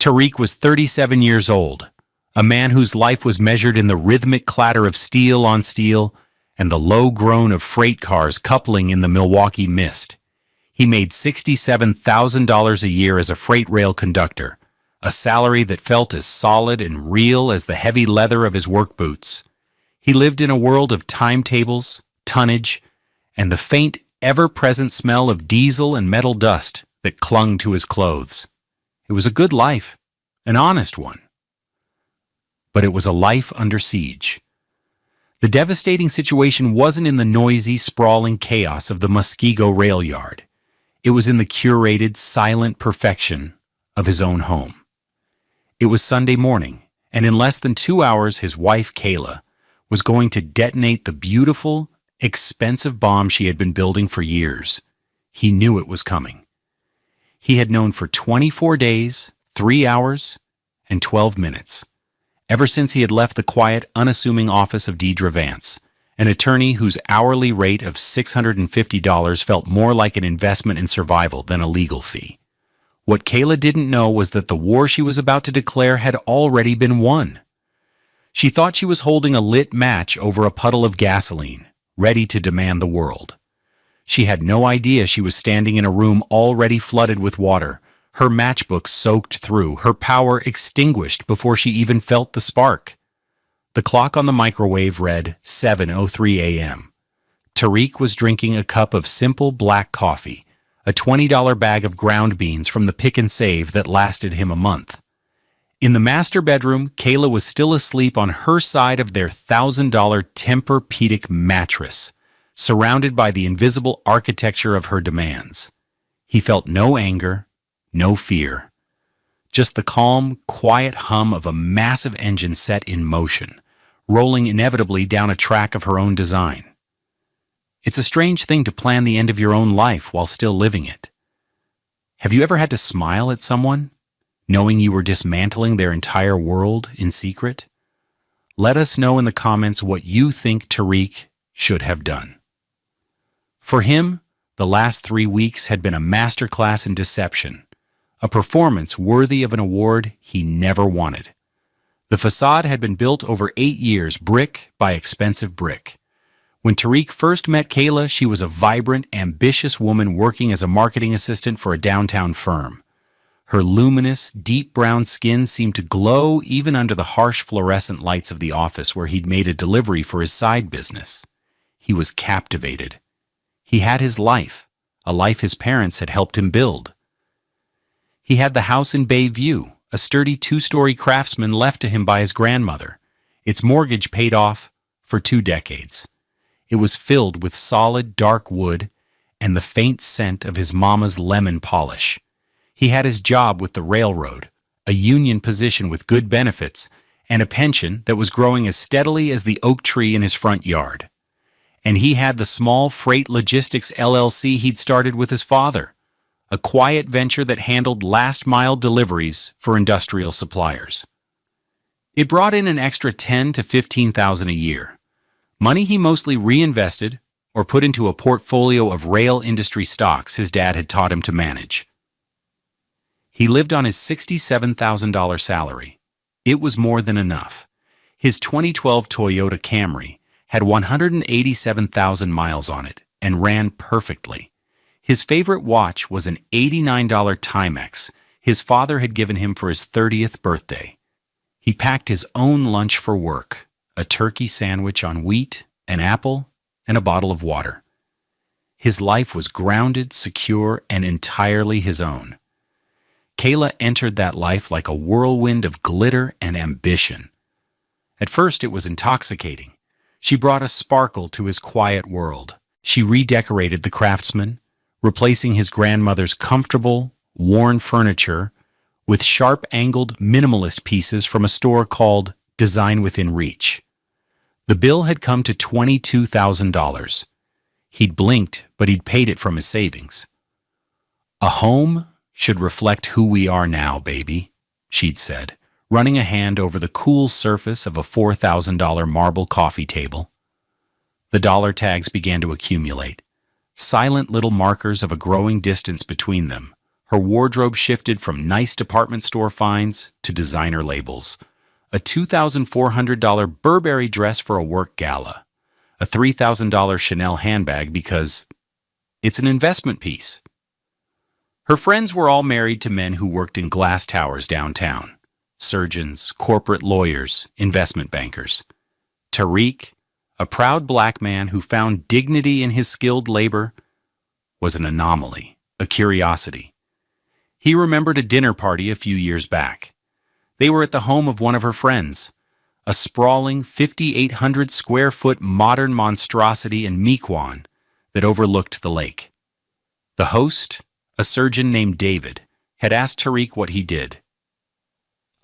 Tariq was 37 years old, a man whose life was measured in the rhythmic clatter of steel on steel and the low groan of freight cars coupling in the Milwaukee mist. He made $67,000 a year as a freight rail conductor, a salary that felt as solid and real as the heavy leather of his work boots. He lived in a world of timetables, tonnage, and the faint, ever-present smell of diesel and metal dust that clung to his clothes. It was a good life, an honest one. But it was a life under siege. The devastating situation wasn't in the noisy, sprawling chaos of the Muskego rail yard. It was in the curated, silent perfection of his own home. It was Sunday morning, and in less than 2 hours, his wife, Kayla, was going to detonate the beautiful, expensive bomb she had been building for years. He knew it was coming. He had known for 24 days, 3 hours, and 12 minutes, ever since he had left the quiet, unassuming office of Deidre Vance, an attorney whose hourly rate of $650 felt more like an investment in survival than a legal fee. What Kayla didn't know was that the war she was about to declare had already been won. She thought she was holding a lit match over a puddle of gasoline, ready to demand the world. She had no idea she was standing in a room already flooded with water, her matchbook soaked through, her power extinguished before she even felt the spark. The clock on the microwave read 7:03 a.m. Tariq was drinking a cup of simple black coffee, a $20 bag of ground beans from the Pick and Save that lasted him a month. In the master bedroom, Kayla was still asleep on her side of their $1,000 Tempur-Pedic mattress, surrounded by the invisible architecture of her demands. He felt no anger, no fear, just the calm, quiet hum of a massive engine set in motion, rolling inevitably down a track of her own design. It's a strange thing to plan the end of your own life while still living it. Have you ever had to smile at someone, knowing you were dismantling their entire world in secret? Let us know in the comments what you think Tariq should have done. For him, the last 3 weeks had been a masterclass in deception, a performance worthy of an award he never wanted. The facade had been built over 8 years, brick by expensive brick. When Tariq first met Kayla, she was a vibrant, ambitious woman working as a marketing assistant for a downtown firm. Her luminous, deep brown skin seemed to glow even under the harsh fluorescent lights of the office where he'd made a delivery for his side business. He was captivated. He had his life, a life his parents had helped him build. He had the house in Bayview, a sturdy 2-story craftsman left to him by his grandmother, its mortgage paid off for 2 decades. It was filled with solid, dark wood and the faint scent of his mama's lemon polish. He had his job with the railroad, a union position with good benefits, and a pension that was growing as steadily as the oak tree in his front yard. And he had the small freight logistics LLC he'd started with his father, a quiet venture that handled last-mile deliveries for industrial suppliers. It brought in an extra $10,000 to $15,000 a year, money he mostly reinvested or put into a portfolio of rail industry stocks his dad had taught him to manage. He lived on his $67,000 salary. It was more than enough. His 2012 Toyota Camry had 187,000 miles on it and ran perfectly. His favorite watch was an $89 Timex his father had given him for his 30th birthday. He packed his own lunch for work, a turkey sandwich on wheat, an apple, and a bottle of water. His life was grounded, secure, and entirely his own. Kayla entered that life like a whirlwind of glitter and ambition. At first, it was intoxicating. She brought a sparkle to his quiet world. She redecorated the craftsman, replacing his grandmother's comfortable, worn furniture with sharp-angled minimalist pieces from a store called Design Within Reach. The bill had come to $22,000. He'd blinked, but he'd paid it from his savings. "A home should reflect who we are now, baby," she'd said, running a hand over the cool surface of a $4,000 marble coffee table. The dollar tags began to accumulate, silent little markers of a growing distance between them, Her wardrobe shifted from nice department store finds to designer labels. A $2,400 Burberry dress for a work gala. A $3,000 Chanel handbag because it's an investment piece. Her friends were all married to men who worked in glass towers downtown. Surgeons, corporate lawyers, investment bankers. Tariq, a proud black man who found dignity in his skilled labor, was an anomaly, a curiosity. He remembered a dinner party a few years back. They were at the home of one of her friends, a sprawling 5,800 square foot modern monstrosity in Mequon that overlooked the lake. The host, a surgeon named David, had asked Tariq what he did.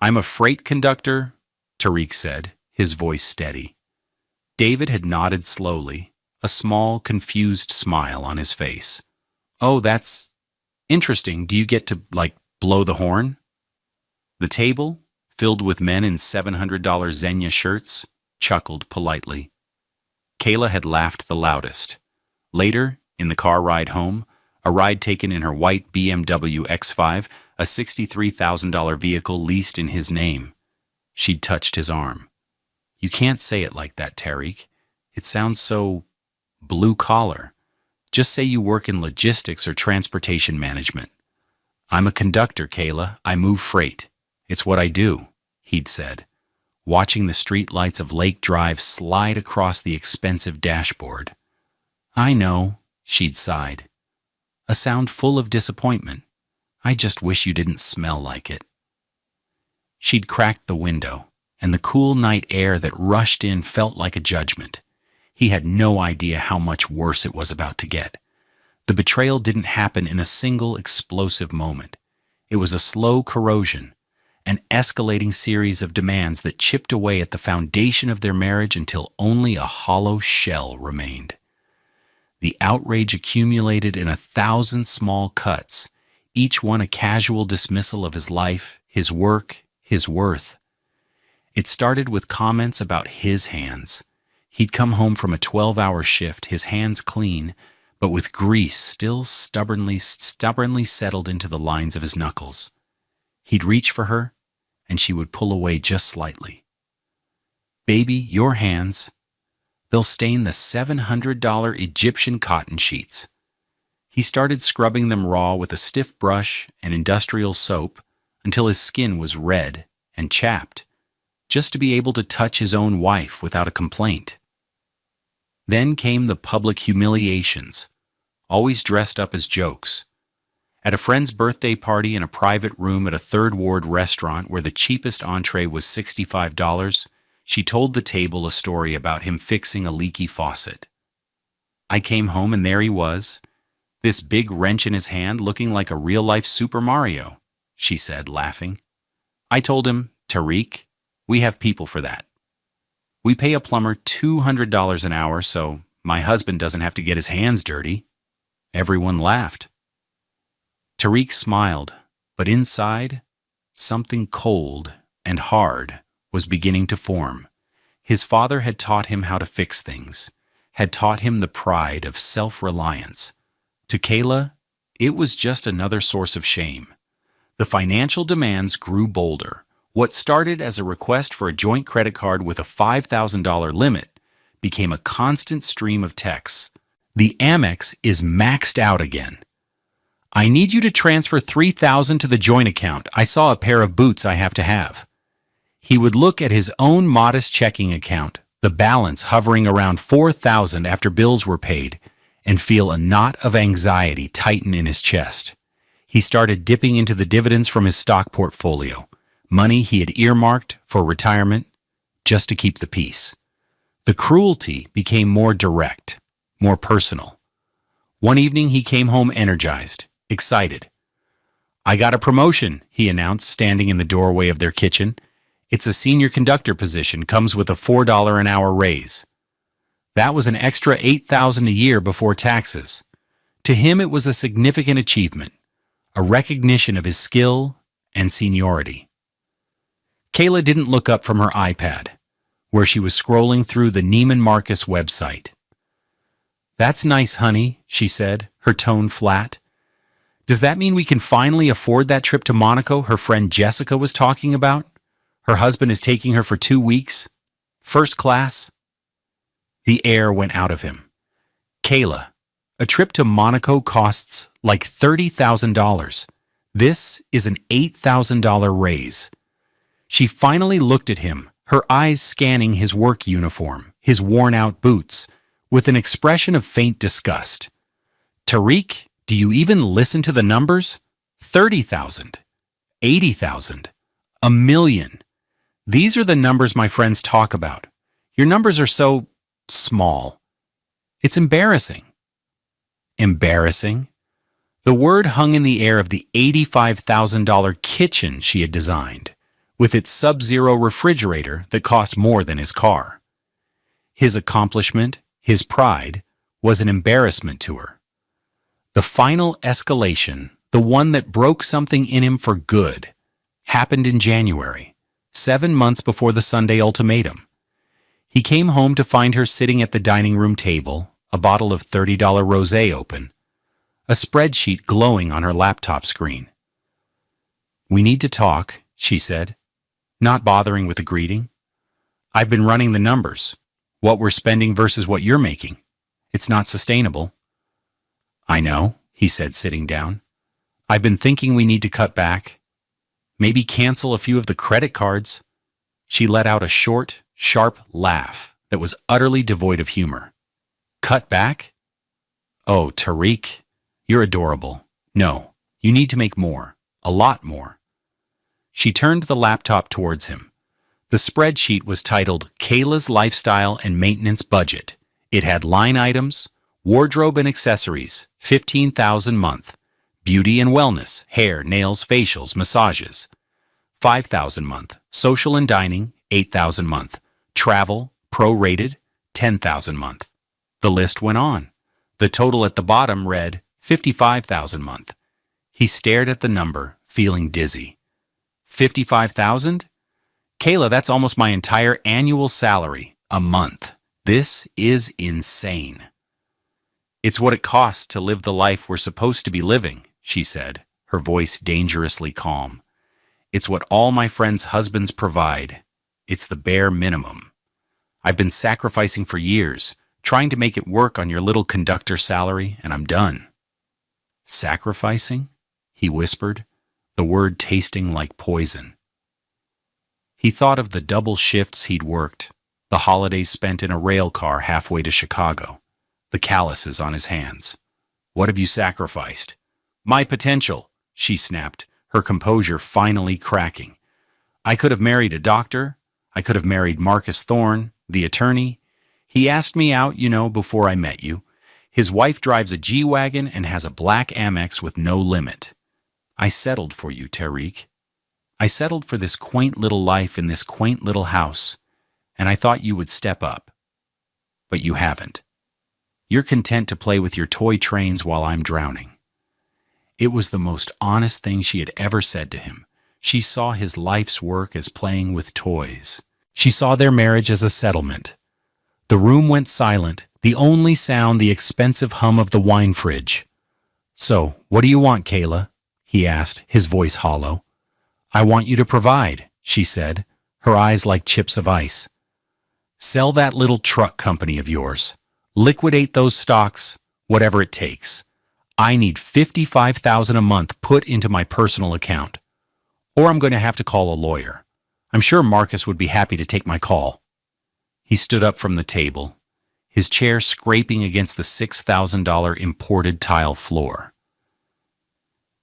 "I'm a freight conductor," Tariq said, his voice steady. David had nodded slowly, a small, confused smile on his face. "Oh, that's interesting. Do you get to, blow the horn?" The table, filled with men in $700 Xenia shirts, chuckled politely. Kayla had laughed the loudest. Later, in the car ride home, a ride taken in her white BMW X5, a $63,000 vehicle leased in his name, she'd touched his arm. "You can't say it like that, Tariq. It sounds so blue-collar. Just say you work in logistics or transportation management." "I'm a conductor, Kayla. I move freight. It's what I do," he'd said, watching the street lights of Lake Drive slide across the expensive dashboard. "I know," she'd sighed. A sound full of disappointment. "I just wish you didn't smell like it." She'd cracked the window, and the cool night air that rushed in felt like a judgment. He had no idea how much worse it was about to get. The betrayal didn't happen in a single explosive moment. It was a slow corrosion, an escalating series of demands that chipped away at the foundation of their marriage until only a hollow shell remained. The outrage accumulated in 1,000 small cuts, each one a casual dismissal of his life, his work, his worth. It started with comments about his hands. He'd come home from a 12-hour shift, his hands clean, but with grease still stubbornly settled into the lines of his knuckles. He'd reach for her, and she would pull away just slightly. "Baby, your hands. They'll stain the $700 Egyptian cotton sheets." He started scrubbing them raw with a stiff brush and industrial soap until his skin was red and chapped, just to be able to touch his own wife without a complaint. Then came the public humiliations, always dressed up as jokes. At a friend's birthday party in a private room at a Third Ward restaurant where the cheapest entree was $65, she told the table a story about him fixing a leaky faucet. "I came home and there he was, this big wrench in his hand looking like a real-life Super Mario," she said, laughing. "I told him, 'Tariq, we have people for that. We pay a plumber $200 an hour so my husband doesn't have to get his hands dirty.'" Everyone laughed. Tariq smiled, but inside, something cold and hard was beginning to form. His father had taught him how to fix things, had taught him the pride of self-reliance. To Kayla, it was just another source of shame. The financial demands grew bolder. What started as a request for a joint credit card with a $5,000 limit became a constant stream of texts. "The Amex is maxed out again. I need you to transfer $3,000 to the joint account. I saw a pair of boots I have to have." He would look at his own modest checking account, the balance hovering around $4,000 after bills were paid, and feel a knot of anxiety tighten in his chest. He started dipping into the dividends from his stock portfolio, money he had earmarked for retirement, just to keep the peace. The cruelty became more direct, more personal. One evening he came home energized, excited. "I got a promotion," he announced, standing in the doorway of their kitchen. "It's a senior conductor position, comes with a $4 an hour raise." That was an extra $8,000 a year before taxes. To him it was a significant achievement, a recognition of his skill and seniority. Kayla didn't look up from her iPad, where she was scrolling through the Neiman Marcus website. "That's nice, honey," she said, her tone flat. Does that mean we can finally afford that trip to Monaco her friend Jessica was talking about? Her husband is taking her for 2 weeks? First class? The air went out of him. Kayla, a trip to Monaco costs like $30,000. This is an $8,000 raise. She finally looked at him, her eyes scanning his work uniform, his worn-out boots, with an expression of faint disgust. Tariq, do you even listen to the numbers? 30,000, 80,000, a million. These are the numbers my friends talk about. Your numbers are so small. It's embarrassing. Embarrassing? The word hung in the air of the $85,000 kitchen she had designed, with its sub-zero refrigerator that cost more than his car. His accomplishment, his pride, was an embarrassment to her. The final escalation, the one that broke something in him for good, happened in January, 7 months before the Sunday ultimatum. He came home to find her sitting at the dining room table, a bottle of $30 rosé open, a spreadsheet glowing on her laptop screen. "We need to talk," she said, not bothering with a greeting. "I've been running the numbers, what we're spending versus what you're making. It's not sustainable." "I know," he said, sitting down. "I've been thinking we need to cut back. Maybe cancel a few of the credit cards." She let out a short, sharp laugh that was utterly devoid of humor. "Cut back? Oh, Tariq, you're adorable. No, you need to make more, a lot more." She turned the laptop towards him. The spreadsheet was titled Kayla's Lifestyle and Maintenance Budget. It had line items, wardrobe and accessories, $15,000 month. Beauty and wellness, hair, nails, facials, massages, $5,000 month. Social and dining, $8,000 month. Travel, prorated, $10,000 month. The list went on. The total at the bottom read $55,000 month. He stared at the number, feeling dizzy. 55,000? Kayla, that's almost my entire annual salary, a month. This is insane. "It's what it costs to live the life we're supposed to be living," she said, her voice dangerously calm. "It's what all my friends' husbands provide. It's the bare minimum. I've been sacrificing for years, trying to make it work on your little conductor salary, and I'm done." "Sacrificing?" he whispered, the word tasting like poison. He thought of the double shifts he'd worked, the holidays spent in a rail car halfway to Chicago, the calluses on his hands. "What have you sacrificed?" "My potential," she snapped, her composure finally cracking. "I could have married a doctor. I could have married Marcus Thorne, the attorney. He asked me out, before I met you. His wife drives a G-Wagon and has a black Amex with no limit. I settled for you, Tariq. I settled for this quaint little life in this quaint little house, and I thought you would step up. But you haven't. You're content to play with your toy trains while I'm drowning." It was the most honest thing she had ever said to him. She saw his life's work as playing with toys. She saw their marriage as a settlement. The room went silent, the only sound the expensive hum of the wine fridge. "So, what do you want, Kayla?" he asked, his voice hollow. "I want you to provide," she said, her eyes like chips of ice. "Sell that little truck company of yours. Liquidate those stocks, whatever it takes. I need $55,000 a month put into my personal account. Or I'm going to have to call a lawyer. I'm sure Marcus would be happy to take my call." He stood up from the table, his chair scraping against the $6,000 imported tile floor.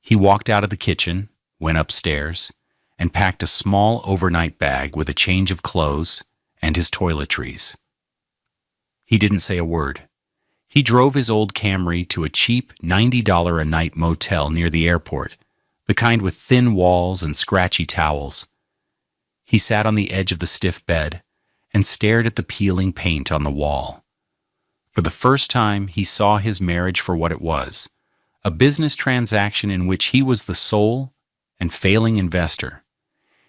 He walked out of the kitchen, went upstairs, and packed a small overnight bag with a change of clothes and his toiletries. He didn't say a word. He drove his old Camry to a cheap $90 a night motel near the airport, the kind with thin walls and scratchy towels. He sat on the edge of the stiff bed and stared at the peeling paint on the wall. For the first time, he saw his marriage for what it was, a business transaction in which he was the sole and failing investor.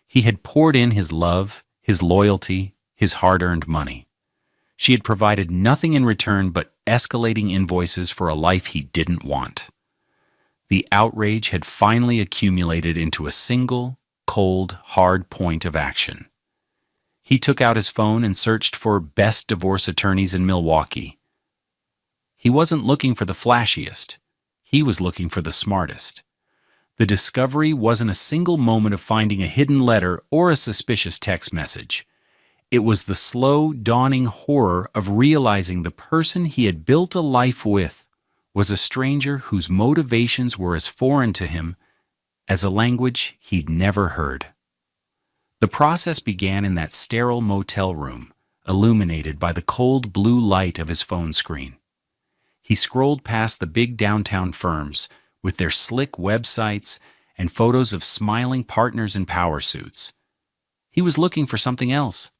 He had poured in his love, his loyalty, his hard-earned money. She had provided nothing in return but escalating invoices for a life he didn't want. The outrage had finally accumulated into a single, cold, hard point of action. He took out his phone and searched for best divorce attorneys in Milwaukee. He wasn't looking for the flashiest. He was looking for the smartest. The discovery wasn't a single moment of finding a hidden letter or a suspicious text message. It was the slow, dawning horror of realizing the person he had built a life with was a stranger whose motivations were as foreign to him as a language he'd never heard. The process began in that sterile motel room, illuminated by the cold blue light of his phone screen. He scrolled past the big downtown firms with their slick websites and photos of smiling partners in power suits. He was looking for something else.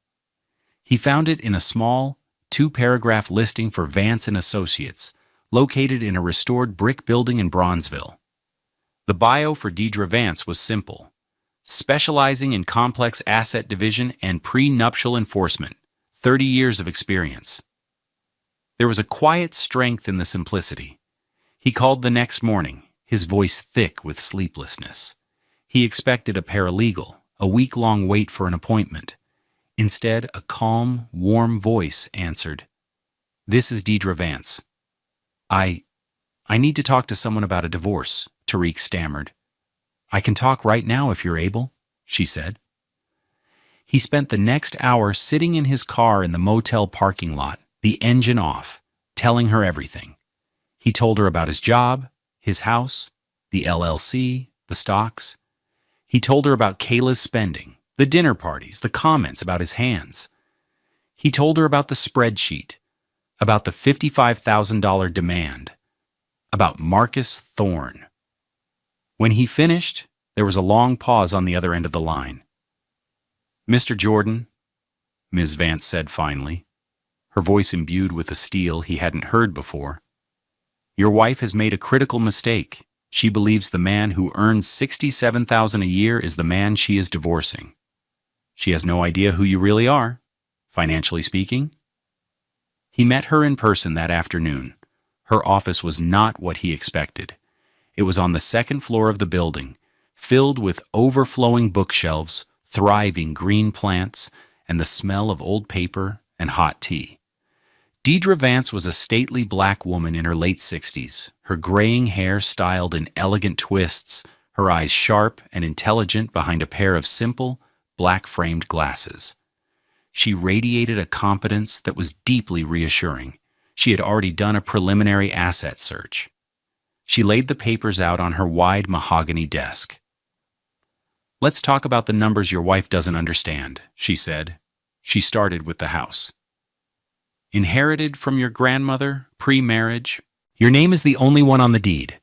He found it in a small, 2-paragraph listing for Vance & Associates, located in a restored brick building in Bronzeville. The bio for Deidre Vance was simple: specializing in complex asset division and prenuptial enforcement, 30 years of experience. There was a quiet strength in the simplicity. He called the next morning, his voice thick with sleeplessness. He expected a paralegal, a week-long wait for an appointment. Instead, a calm, warm voice answered, "This is Deidre Vance. I need to talk to someone about a divorce," Tariq stammered. "I can talk right now if you're able," she said. He spent the next hour sitting in his car in the motel parking lot, the engine off, telling her everything. He told her about his job, his house, the LLC, the stocks. He told her about Kayla's spending, the dinner parties, the comments about his hands. He told her about the spreadsheet, about the $55,000 demand, about Marcus Thorne. When he finished, there was a long pause on the other end of the line. "Mr. Jordan," Ms. Vance said finally, her voice imbued with a steel he hadn't heard before, "your wife has made a critical mistake. She believes the man who earns $67,000 a year is the man she is divorcing. She has no idea who you really are, financially speaking." He met her in person that afternoon. Her office was not what he expected. It was on the second floor of the building, filled with overflowing bookshelves, thriving green plants, and the smell of old paper and hot tea. Deidre Vance was a stately black woman in her late 60s, her graying hair styled in elegant twists, her eyes sharp and intelligent behind a pair of simple, black-framed glasses. She radiated a competence that was deeply reassuring. She had already done a preliminary asset search. She laid the papers out on her wide mahogany desk. "Let's talk about the numbers your wife doesn't understand," she said. She started with the house. "Inherited from your grandmother, pre-marriage. Your name is the only one on the deed.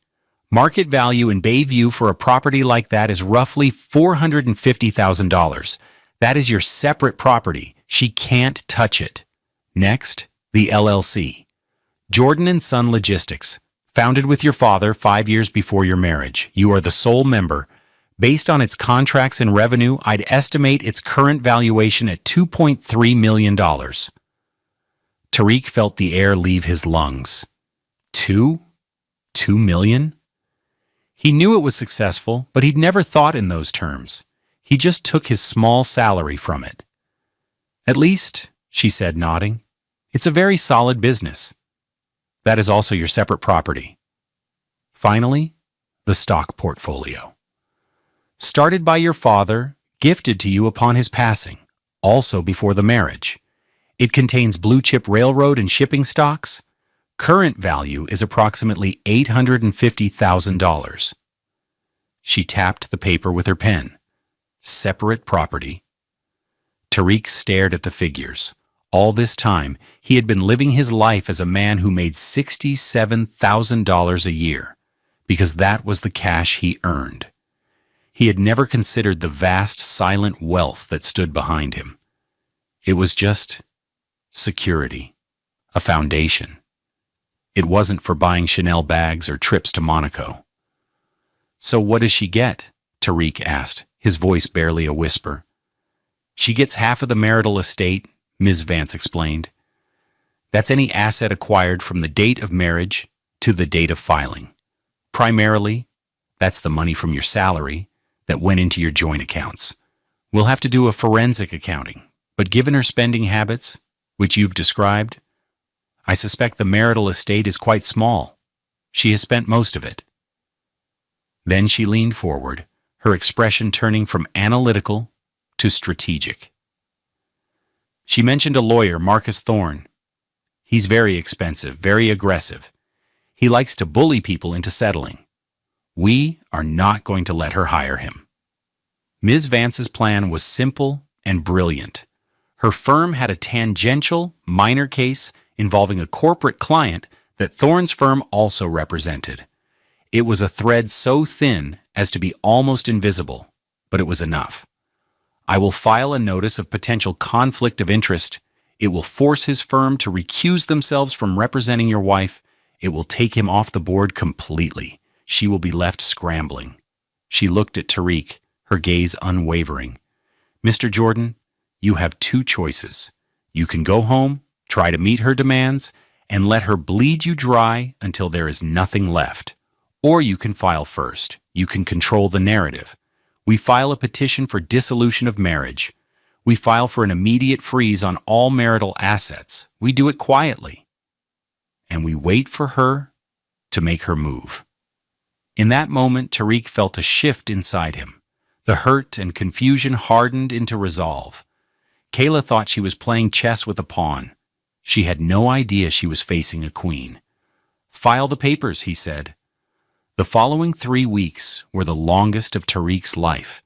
Market value in Bayview for a property like that is roughly $450,000. That is your separate property. She can't touch it. Next, the LLC. Jordan & Son Logistics. Founded with your father 5 years before your marriage. You are the sole member. Based on its contracts and revenue, I'd estimate its current valuation at $2.3 million. Tariq felt the air leave his lungs. $2 million? He knew it was successful, but he'd never thought in those terms. He just took his small salary from it. "At least," she said, nodding, "it's a very solid business. That is also your separate property." Finally, the stock portfolio. Started by your father, gifted to you upon his passing, also before the marriage. It contains blue-chip railroad and shipping stocks. Current value is approximately $850,000. She tapped the paper with her pen. Separate property. Tariq stared at the figures. All this time, he had been living his life as a man who made $67,000 a year, because that was the cash he earned. He had never considered the vast, silent wealth that stood behind him. It was just security, a foundation. It wasn't for buying Chanel bags or trips to Monaco. "So what does she get?" Tariq asked, his voice barely a whisper. "She gets half of the marital estate," Ms. Vance explained. "That's any asset acquired from the date of marriage to the date of filing. Primarily, That's the money from your salary that went into your joint accounts. We'll have to do a forensic accounting, but given her spending habits, which you've described, I suspect the marital estate is quite small. She has spent most of it." Then she leaned forward, her expression turning from analytical to strategic. She mentioned a lawyer, Marcus Thorne. "He's very expensive, very aggressive. He likes to bully people into settling. We are not going to let her hire him." Ms. Vance's plan was simple and brilliant. Her firm had a tangential, minor case involving a corporate client that Thorne's firm also represented. It was a thread so thin as to be almost invisible, but it was enough. "I will file a notice of potential conflict of interest. It will force his firm to recuse themselves from representing your wife. It will take him off the board completely. She will be left scrambling." She looked at Tariq, her gaze unwavering. "Mr. Jordan, you have two choices. You can go home, try to meet her demands, and let her bleed you dry until there is nothing left. Or you can file first. You can control the narrative. We file a petition for dissolution of marriage. We file for an immediate freeze on all marital assets. We do it quietly. And we wait for her to make her move." In that moment, Tariq felt a shift inside him. The hurt and confusion hardened into resolve. Kayla thought she was playing chess with a pawn. She had no idea she was facing a queen. "File the papers," he said. The following 3 weeks were the longest of Tariq's life.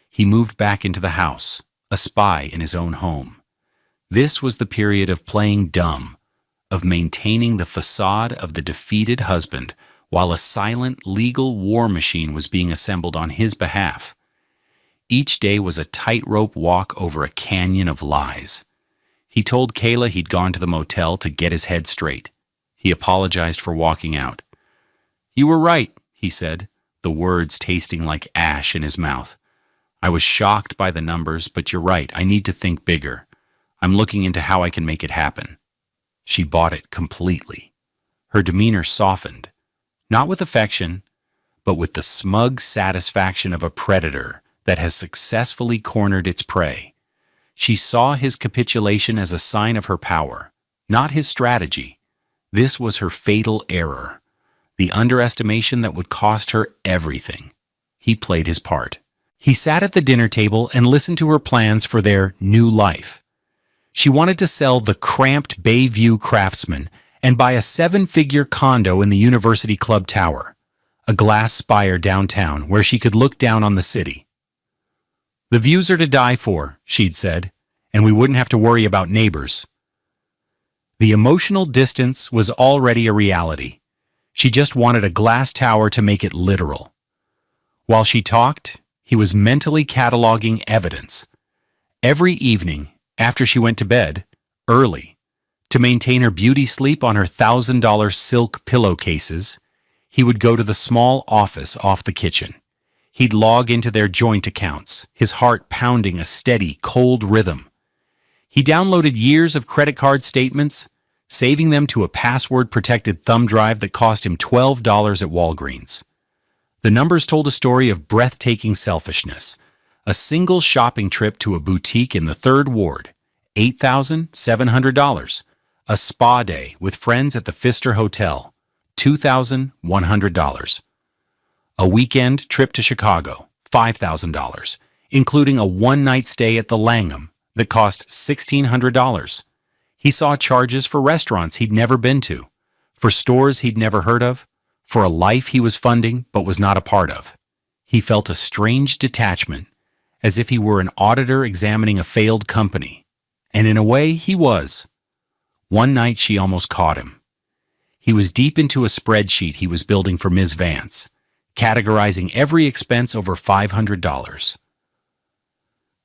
He moved back into the house, a spy in his own home. This was the period of playing dumb, of maintaining the facade of the defeated husband while a silent legal war machine was being assembled on his behalf. Each day was a tightrope walk over a canyon of lies. He told Kayla he'd gone to the motel to get his head straight. He apologized for walking out. "You were right," he said, the words tasting like ash in his mouth. "I was shocked by the numbers, but you're right. I need to think bigger. I'm looking into how I can make it happen." She bought it completely. Her demeanor softened, not with affection, but with the smug satisfaction of a predator that has successfully cornered its prey. She saw his capitulation as a sign of her power, not his strategy. This was her fatal error, the underestimation that would cost her everything. He played his part. He sat at the dinner table and listened to her plans for their new life. She wanted to sell the cramped Bayview Craftsman and buy a 7-figure condo in the University Club Tower, a glass spire downtown where she could look down on the city. "The views are to die for," she'd said, "and we wouldn't have to worry about neighbors." The emotional distance was already a reality. She just wanted a glass tower to make it literal. While she talked, he was mentally cataloging evidence. Every evening, after she went to bed, early, to maintain her beauty sleep on her $1,000 silk pillowcases, he would go to the small office off the kitchen. He'd log into their joint accounts, his heart pounding a steady, cold rhythm. He downloaded years of credit card statements, saving them to a password-protected thumb drive that cost him $12 at Walgreens. The numbers told a story of breathtaking selfishness. A single shopping trip to a boutique in the 3rd Ward, $8,700. A spa day with friends at the Pfister Hotel, $2,100. A weekend trip to Chicago, $5,000, including a one-night stay at the Langham that cost $1,600. He saw charges for restaurants he'd never been to, for stores he'd never heard of, for a life he was funding but was not a part of. He felt a strange detachment, as if he were an auditor examining a failed company. And in a way, he was. One night she almost caught him. He was deep into a spreadsheet he was building for Ms. Vance, categorizing every expense over $500.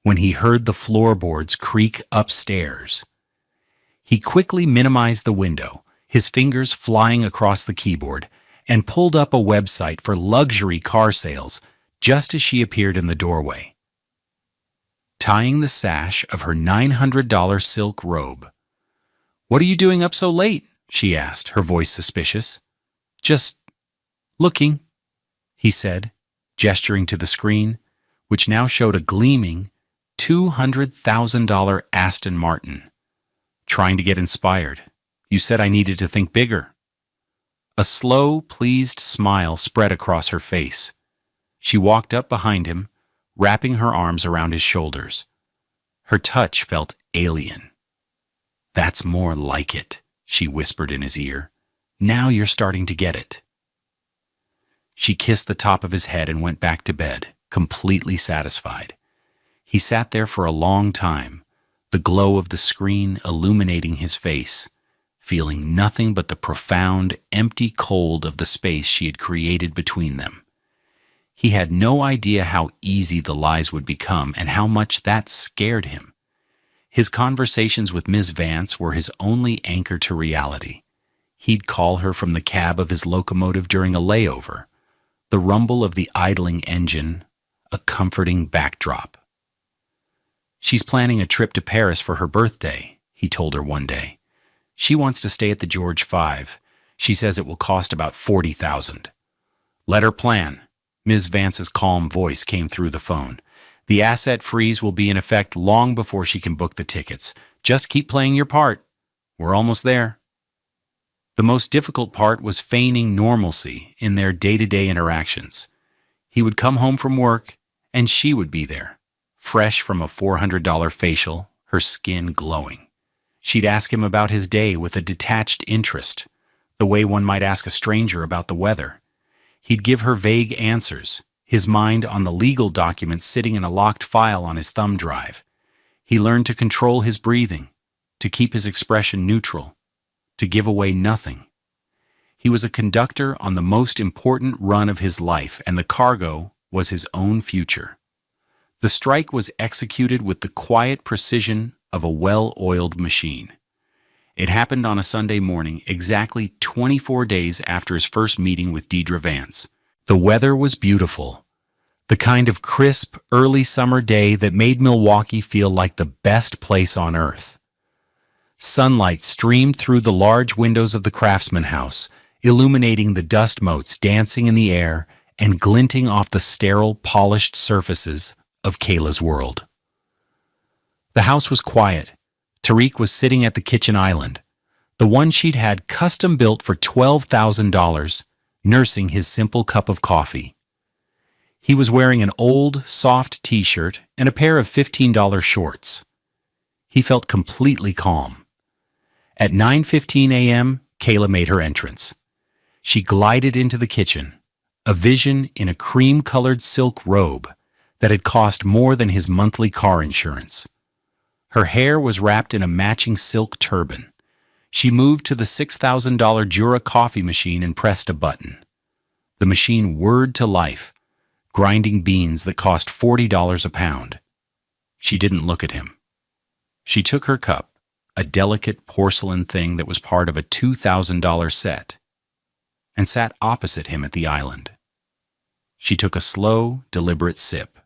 When he heard the floorboards creak upstairs, he quickly minimized the window, his fingers flying across the keyboard, and pulled up a website for luxury car sales just as she appeared in the doorway, tying the sash of her $900 silk robe. "What are you doing up so late?" she asked, her voice suspicious. "Just looking." he said, gesturing to the screen, which now showed a gleaming $200,000 Aston Martin. Trying to get inspired. You said I needed to think bigger. A slow, pleased smile spread across her face. She walked up behind him, wrapping her arms around his shoulders. Her touch felt alien. "That's more like it," she whispered in his ear. "Now you're starting to get it." She kissed the top of his head and went back to bed, completely satisfied. He sat there for a long time, the glow of the screen illuminating his face, feeling nothing but the profound, empty cold of the space she had created between them. He had no idea how easy the lies would become and how much that scared him. His conversations with Ms. Vance were his only anchor to reality. He'd call her from the cab of his locomotive during a layover, the rumble of the idling engine, a comforting backdrop. "She's planning a trip to Paris for her birthday," he told her one day. "She wants to stay at the George V. She says it will cost about $40,000. "Let her plan." Ms. Vance's calm voice came through the phone. "The asset freeze will be in effect long before she can book the tickets. Just keep playing your part. We're almost there." The most difficult part was feigning normalcy in their day-to-day interactions. He would come home from work, and she would be there, fresh from a $400 facial, her skin glowing. She'd ask him about his day with a detached interest, the way one might ask a stranger about the weather. He'd give her vague answers, his mind on the legal documents sitting in a locked file on his thumb drive. He learned to control his breathing, to keep his expression neutral, to give away nothing. He was a conductor on the most important run of his life, and the cargo was his own future. The strike was executed with the quiet precision of a well-oiled machine. It happened on a Sunday morning, exactly 24 days after his first meeting with Deidre Vance. The weather was beautiful, the kind of crisp, early summer day that made Milwaukee feel like the best place on earth. Sunlight streamed through the large windows of the Craftsman house, illuminating the dust motes dancing in the air and glinting off the sterile, polished surfaces of Kayla's world. The house was quiet. Tariq was sitting at the kitchen island, the one she'd had custom built for $12,000, nursing his simple cup of coffee. He was wearing an old, soft t-shirt and a pair of $15 shorts. He felt completely calm. At 9:15 a.m., Kayla made her entrance. She glided into the kitchen, a vision in a cream-colored silk robe that had cost more than his monthly car insurance. Her hair was wrapped in a matching silk turban. She moved to the $6,000 Jura coffee machine and pressed a button. The machine whirred to life, grinding beans that cost $40 a pound. She didn't look at him. She took her cup, a delicate porcelain thing that was part of a $2,000 set, and sat opposite him at the island. She took a slow, deliberate sip.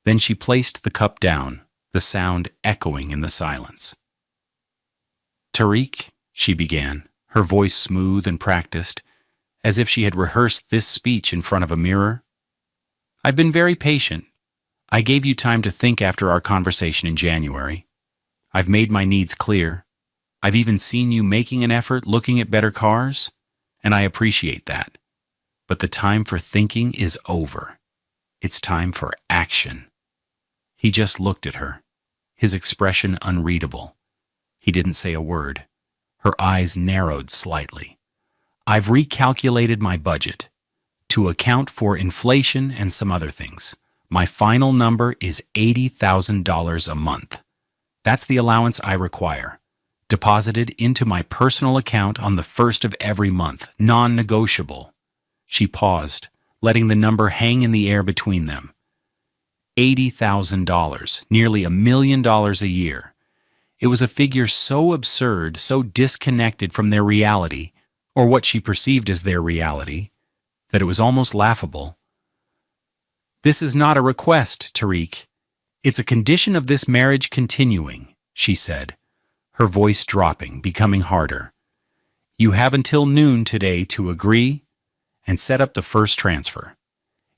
Then she placed the cup down, the sound echoing in the silence. "Tariq," she began, her voice smooth and practiced, as if she had rehearsed this speech in front of a mirror. "I've been very patient. I gave you time to think after our conversation in January. I've made my needs clear. I've even seen you making an effort looking at better cars, and I appreciate that. But the time for thinking is over. It's time for action." He just looked at her, his expression unreadable. He didn't say a word. Her eyes narrowed slightly. "I've recalculated my budget to account for inflation and some other things. My final number is $80,000 a month. That's the allowance I require, deposited into my personal account on the first of every month, non-negotiable." She paused, letting the number hang in the air between them. $80,000, nearly $1 million a year. It was a figure so absurd, so disconnected from their reality, or what she perceived as their reality, that it was almost laughable. "This is not a request, Tariq. It's a condition of this marriage continuing," she said, her voice dropping, becoming harder. "You have until noon today to agree, and set up the first transfer.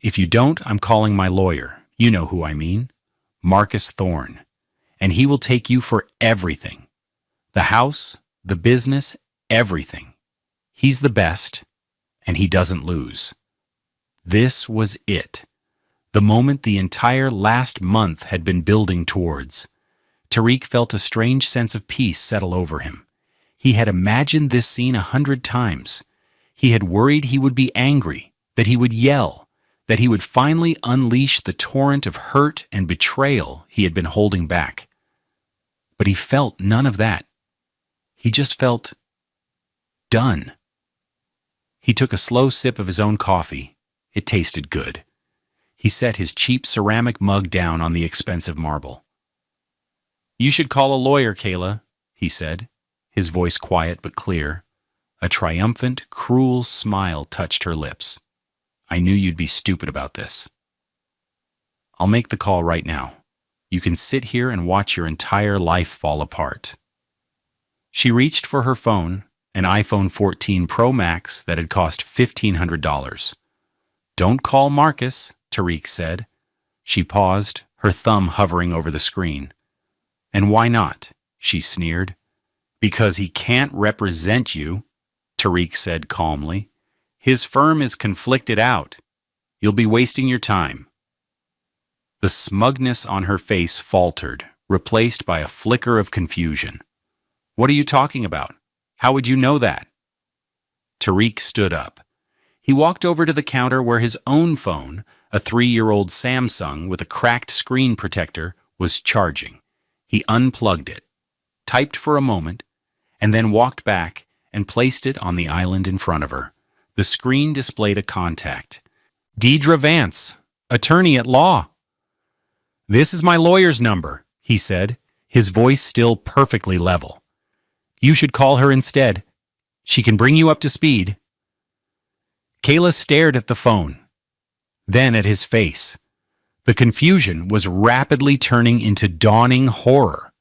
If you don't, I'm calling my lawyer. You know who I mean. Marcus Thorne. And he will take you for everything. The house, the business, everything. He's the best, and he doesn't lose. This was it. The moment the entire last month had been building towards. Tariq felt a strange sense of peace settle over him. He had imagined this scene 100 times. He had worried he would be angry, that he would yell, that he would finally unleash the torrent of hurt and betrayal he had been holding back. But he felt none of that. He just felt done. He took a slow sip of his own coffee. It tasted good. He set his cheap ceramic mug down on the expensive marble. "You should call a lawyer, Kayla," he said, his voice quiet but clear. A triumphant, cruel smile touched her lips. "I knew you'd be stupid about this." "I'll make the call right now. You can sit here and watch your entire life fall apart." She reached for her phone, an iPhone 14 Pro Max that had cost $1,500. "Don't call Marcus," Tariq said. She paused, her thumb hovering over the screen. "And why not?" she sneered. "Because he can't represent you," Tariq said calmly. "His firm is conflicted out. You'll be wasting your time." The smugness on her face faltered, replaced by a flicker of confusion. "What are you talking about? How would you know that?" Tariq stood up. He walked over to the counter where his own phone, a 3-year-old Samsung with a cracked screen protector, was charging. He unplugged it, typed for a moment, and then walked back and placed it on the island in front of her. The screen displayed a contact. "Deidre Vance, attorney at law." "This is my lawyer's number," he said, his voice still perfectly level. "You should call her instead. She can bring you up to speed." Kayla stared at the phone, then at his face. The confusion was rapidly turning into dawning horror.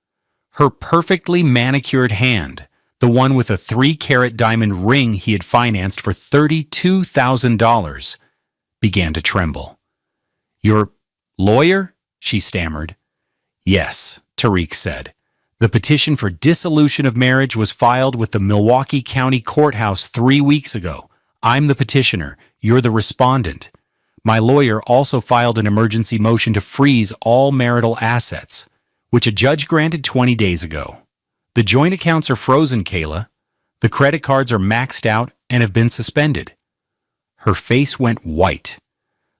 Her perfectly manicured hand, the one with a 3-carat diamond ring he had financed for $32,000, began to tremble. "Your lawyer?" she stammered. "Yes," Tariq said. "The petition for dissolution of marriage was filed with the Milwaukee County Courthouse 3 weeks ago. I'm the petitioner. You're the respondent. My lawyer also filed an emergency motion to freeze all marital assets, which a judge granted 20 days ago. The joint accounts are frozen, Kayla. The credit cards are maxed out and have been suspended." Her face went white.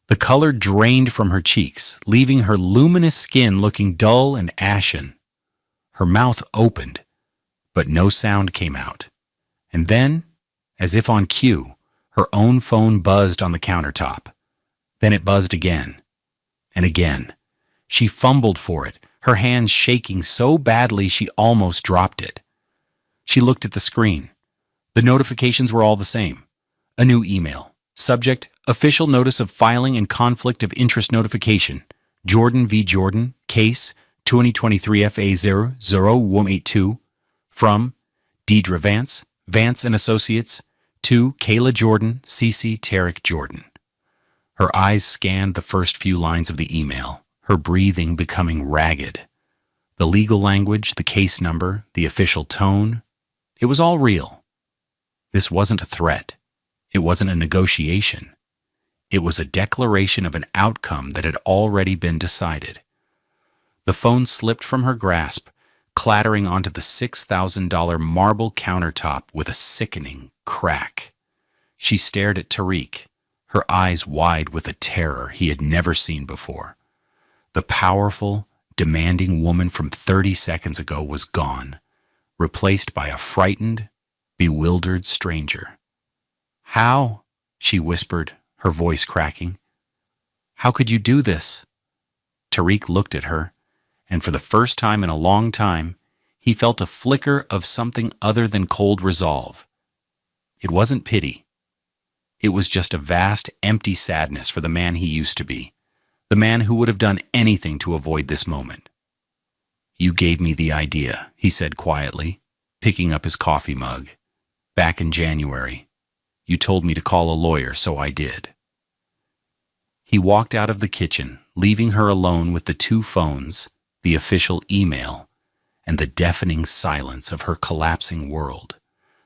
The color drained from her cheeks, leaving her luminous skin looking dull and ashen. Her mouth opened, but no sound came out. And then, as if on cue, her own phone buzzed on the countertop. Then it buzzed again, and again. She fumbled for it, her hands shaking so badly she almost dropped it. She looked at the screen. The notifications were all the same. A new email. Subject: Official Notice of Filing and Conflict of Interest Notification. Jordan v. Jordan, Case 2023 FA00182. From Deidre Vance, Vance and Associates, to Kayla Jordan, CC Tarek Jordan. Her eyes scanned the first few lines of the email, her breathing becoming ragged. The legal language, the case number, the official tone, it was all real. This wasn't a threat. It wasn't a negotiation. It was a declaration of an outcome that had already been decided. The phone slipped from her grasp, clattering onto the $6,000 marble countertop with a sickening crack. She stared at Tariq, her eyes wide with a terror he had never seen before. The powerful, demanding woman from 30 seconds ago was gone, replaced by a frightened, bewildered stranger. "How?" she whispered, her voice cracking. "How could you do this?" Tariq looked at her, and for the first time in a long time, he felt a flicker of something other than cold resolve. It wasn't pity. It was just a vast, empty sadness for the man he used to be, the man who would have done anything to avoid this moment. "You gave me the idea," he said quietly, picking up his coffee mug. "Back in January. You told me to call a lawyer, so I did." He walked out of the kitchen, leaving her alone with the two phones, the official email, and the deafening silence of her collapsing world.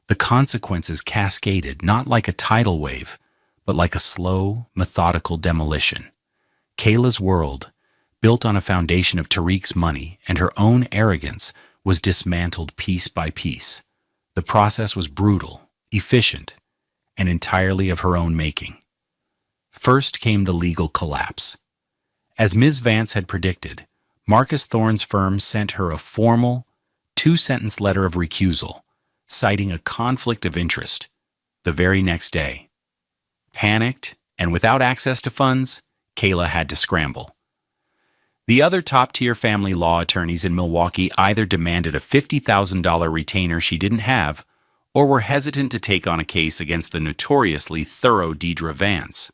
The consequences cascaded not like a tidal wave, but like a slow, methodical demolition. Kayla's world, built on a foundation of Tariq's money and her own arrogance, was dismantled piece by piece. The process was brutal, efficient, and entirely of her own making. First came the legal collapse. As Ms. Vance had predicted, Marcus Thorne's firm sent her a formal, two-sentence letter of recusal, citing a conflict of interest, the very next day. Panicked and without access to funds, Kayla had to scramble. The other top-tier family law attorneys in Milwaukee either demanded a $50,000 retainer she didn't have, or were hesitant to take on a case against the notoriously thorough Deidre Vance.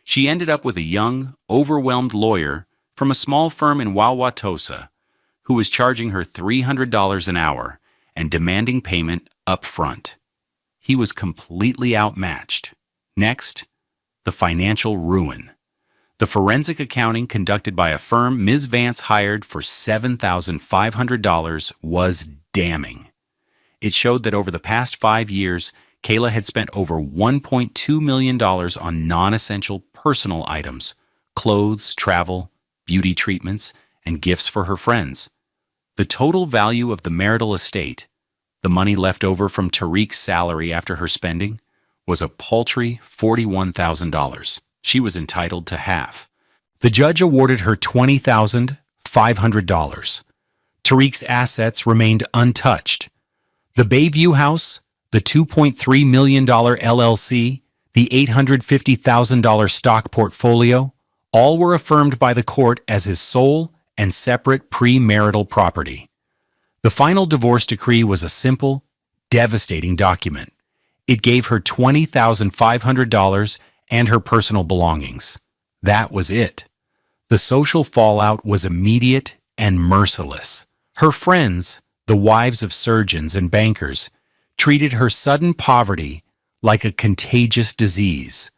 She ended up with a young, overwhelmed lawyer from a small firm in Wauwatosa who was charging her $300 an hour and demanding payment up front. He was completely outmatched. Next, the financial ruin. The forensic accounting conducted by a firm Ms. Vance hired for $7,500 was damning. It showed that over the past 5 years, Kayla had spent over $1.2 million on non-essential personal items, clothes, travel, beauty treatments, and gifts for her friends. The total value of the marital estate, the money left over from Tariq's salary after her spending, was a paltry $41,000. She was entitled to half. The judge awarded her $20,500. Tariq's assets remained untouched. The Bayview house, the $2.3 million LLC, the $850,000 stock portfolio, all were affirmed by the court as his sole and separate premarital property. The final divorce decree was a simple, devastating document. It gave her $20,500 and her personal belongings. That was it. The social fallout was immediate and merciless. Her friends, the wives of surgeons and bankers, treated her sudden poverty like a contagious disease.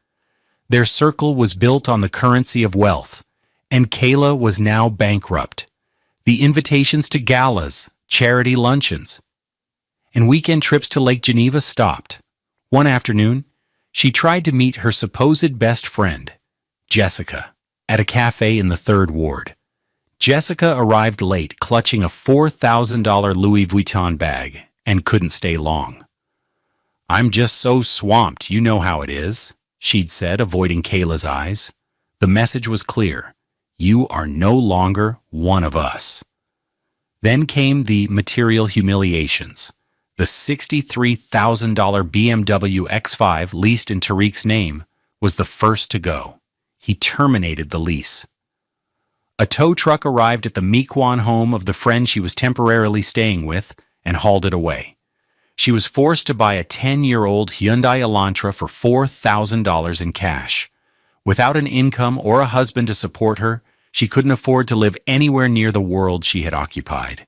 Their circle was built on the currency of wealth, and Kayla was now bankrupt. The invitations to galas, charity luncheons, and weekend trips to Lake Geneva stopped. One afternoon, she tried to meet her supposed best friend, Jessica, at a cafe in the 3rd Ward. Jessica arrived late, clutching a $4,000 Louis Vuitton bag, and couldn't stay long. "I'm just so swamped, you know how it is," she'd said, avoiding Kayla's eyes. The message was clear. You are no longer one of us. Then came the material humiliations. The $63,000 BMW X5 leased in Tariq's name was the first to go. He terminated the lease. A tow truck arrived at the Mequon home of the friend she was temporarily staying with and hauled it away. She was forced to buy a 10-year-old Hyundai Elantra for $4,000 in cash. Without an income or a husband to support her, she couldn't afford to live anywhere near the world she had occupied.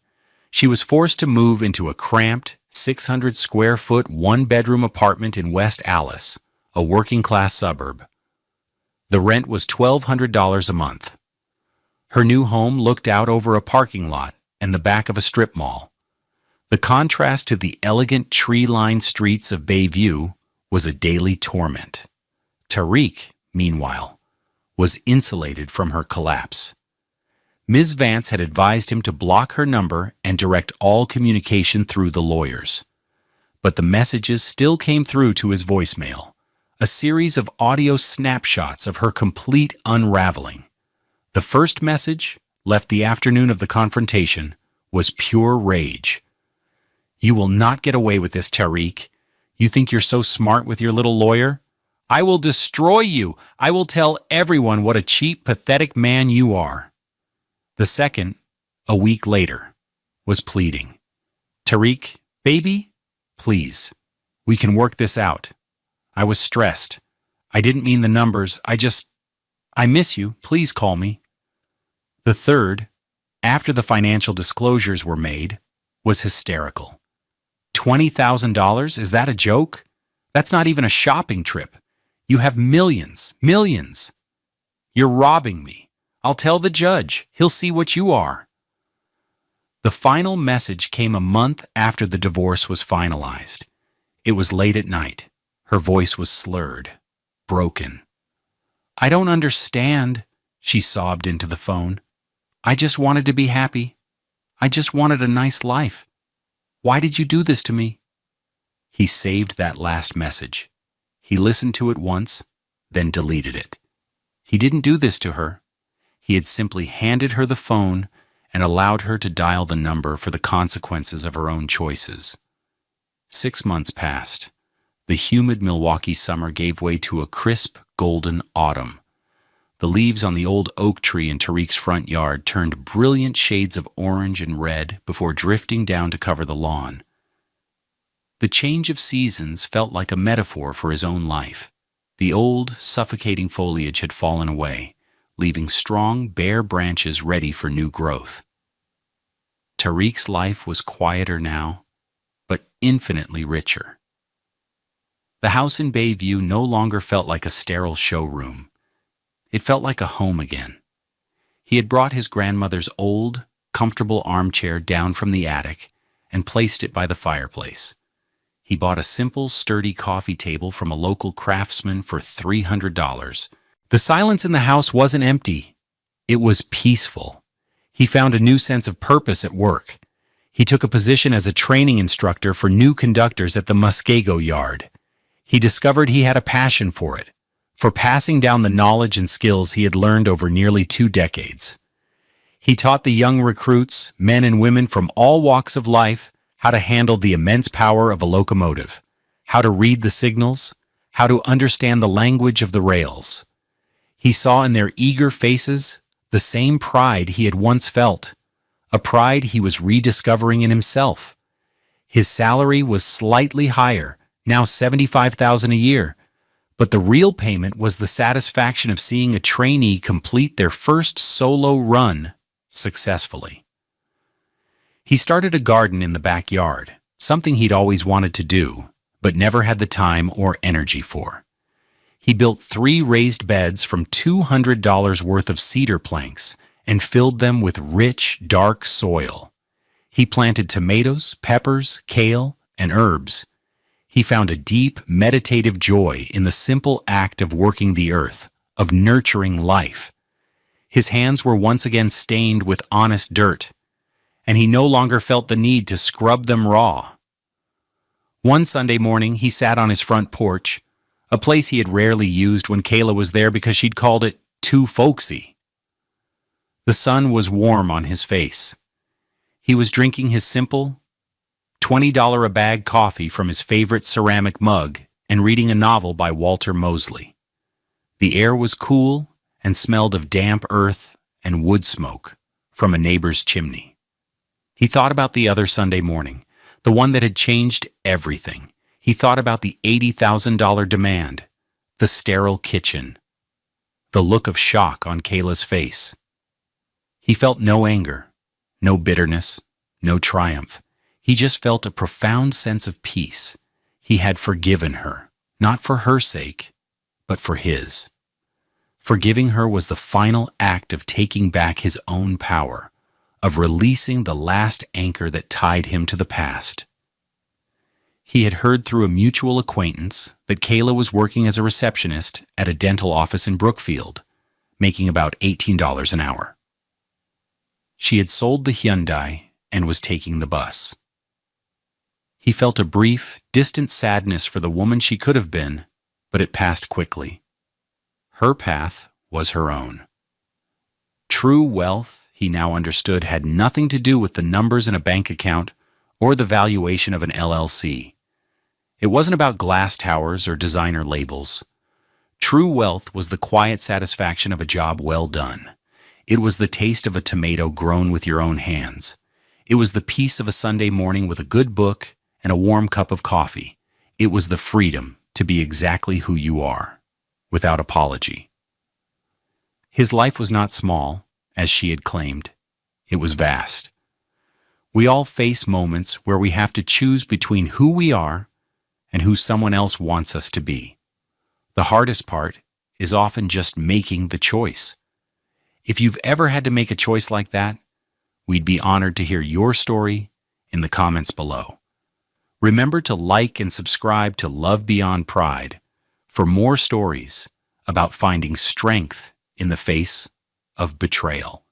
She was forced to move into a cramped, 600-square-foot, one-bedroom apartment in West Allis, a working-class suburb. The rent was $1,200 a month. Her new home looked out over a parking lot and the back of a strip mall. The contrast to the elegant tree-lined streets of Bayview was a daily torment. Tariq, meanwhile, was insulated from her collapse. Ms. Vance had advised him to block her number and direct all communication through the lawyers. But the messages still came through to his voicemail, a series of audio snapshots of her complete unraveling. The first message, left the afternoon of the confrontation, was pure rage. "You will not get away with this, Tariq. You think you're so smart with your little lawyer? I will destroy you. I will tell everyone what a cheap, pathetic man you are." The second, a week later, was pleading. "Tariq, baby, please, we can work this out. I was stressed. I didn't mean the numbers. I miss you. Please call me." The third, after the financial disclosures were made, was hysterical. $20,000? Is that a joke? That's not even a shopping trip. You have millions, millions. You're robbing me. I'll tell the judge. He'll see what you are." The final message came a month after the divorce was finalized. It was late at night. Her voice was slurred, broken. "I don't understand," she sobbed into the phone. "I just wanted to be happy. I just wanted a nice life. Why did you do this to me?" He saved that last message. He listened to it once, then deleted it. He didn't do this to her. He had simply handed her the phone and allowed her to dial the number for the consequences of her own choices. 6 months passed. The humid Milwaukee summer gave way to a crisp, golden autumn. The leaves on the old oak tree in Tariq's front yard turned brilliant shades of orange and red before drifting down to cover the lawn. The change of seasons felt like a metaphor for his own life. The old, suffocating foliage had fallen away, leaving strong, bare branches ready for new growth. Tariq's life was quieter now, but infinitely richer. The house in Bayview no longer felt like a sterile showroom. It felt like a home again. He had brought his grandmother's old, comfortable armchair down from the attic and placed it by the fireplace. He bought a simple, sturdy coffee table from a local craftsman for $300. The silence in the house wasn't empty. It was peaceful. He found a new sense of purpose at work. He took a position as a training instructor for new conductors at the Muskego Yard. He discovered he had a passion for it, for passing down the knowledge and skills he had learned over nearly 2 decades. He taught the young recruits, men and women from all walks of life, how to handle the immense power of a locomotive, how to read the signals, how to understand the language of the rails. He saw in their eager faces the same pride he had once felt, a pride he was rediscovering in himself. His salary was slightly higher, now $75,000 a year, but the real payment was the satisfaction of seeing a trainee complete their first solo run successfully. He started a garden in the backyard, something he'd always wanted to do, but never had the time or energy for. He built 3 raised beds from $200 worth of cedar planks and filled them with rich, dark soil. He planted tomatoes, peppers, kale, and herbs. He found a deep, meditative joy in the simple act of working the earth, of nurturing life. His hands were once again stained with honest dirt, and he no longer felt the need to scrub them raw. One Sunday morning, he sat on his front porch, a place he had rarely used when Kayla was there because she'd called it too folksy. The sun was warm on his face. He was drinking his simple, $20 a bag coffee from his favorite ceramic mug and reading a novel by Walter Mosley. The air was cool and smelled of damp earth and wood smoke from a neighbor's chimney. He thought about the other Sunday morning, the one that had changed everything. He thought about the $80,000 demand, the sterile kitchen, the look of shock on Kayla's face. He felt no anger, no bitterness, no triumph. He just felt a profound sense of peace. He had forgiven her, not for her sake, but for his. Forgiving her was the final act of taking back his own power, of releasing the last anchor that tied him to the past. He had heard through a mutual acquaintance that Kayla was working as a receptionist at a dental office in Brookfield, making about $18 an hour. She had sold the Hyundai and was taking the bus. He felt a brief, distant sadness for the woman she could have been, but it passed quickly. Her path was her own. True wealth, he now understood, had nothing to do with the numbers in a bank account or the valuation of an LLC. It wasn't about glass towers or designer labels. True wealth was the quiet satisfaction of a job well done. It was the taste of a tomato grown with your own hands. It was the peace of a Sunday morning with a good book and a warm cup of coffee. It was the freedom to be exactly who you are, without apology. His life was not small, as she had claimed. It was vast. We all face moments where we have to choose between who we are and who someone else wants us to be. The hardest part is often just making the choice. If you've ever had to make a choice like that, we'd be honored to hear your story in the comments below. Remember to like and subscribe to Love Beyond Pride for more stories about finding strength in the face of betrayal.